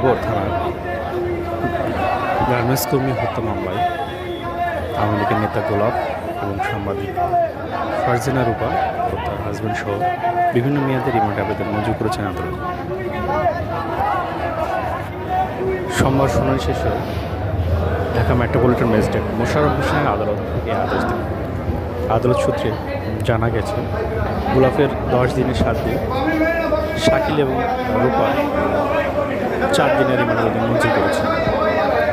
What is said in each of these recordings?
নগর থানার গার্মেন্টস কর্মী হত্যা মামলায় আওয়ামী লীগের নেতা গোলাপ এবং সাংবাদিক ফারজিনা রূপা ও তার হাজব্যান্ড সহ বিভিন্ন মেয়াদে রিমান্ড আবেদন মঞ্জুর করেছেন আদালত। সোমবার শুনানি শেষে ঢাকা মেট্রোপলিটন ম্যাজিস্ট্রেট মোশাররফ হোসেনের আদালত এই আদেশ দেন। আদালত সূত্রে জানা গেছে, গোলাপের 10 দিনের সাথে শাকিল এবং রূপা 4 দিনের রিমান্ড আবেদন মঞ্জুর করেছেন।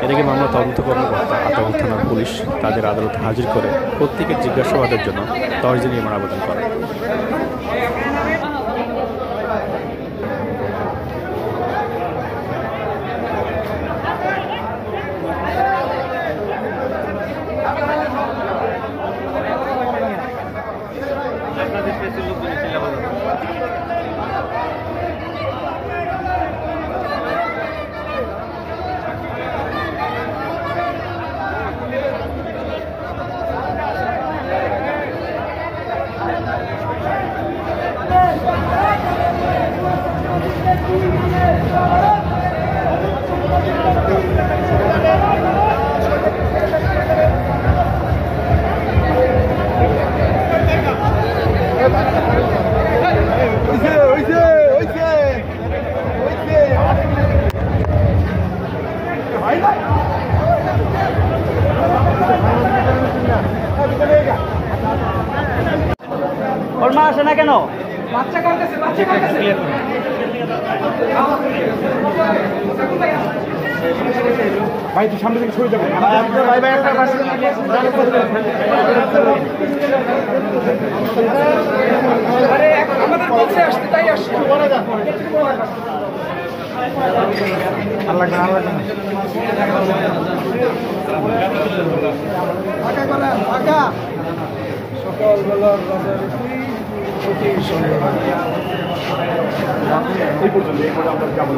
এর আগে মামলা তদন্ত কর্মকর্তা আতাউল থানার পুলিশ তাদের আদালতে হাজির করে প্রত্যেকের জিজ্ঞাসাবাদের জন্য 10 দিনের রিমান্ড আবেদন করে। ওর মা আসে না কেন? বাচ্চা করতেছে ভাই, তুই সামনে থেকে সরে যাবে। ভাই ভাই একটা পাশে আমাদের বক্সে আসতে তাই আসছে। আল্লাহ সকালবেলা এই পর্যন্ত আমরা যাবো।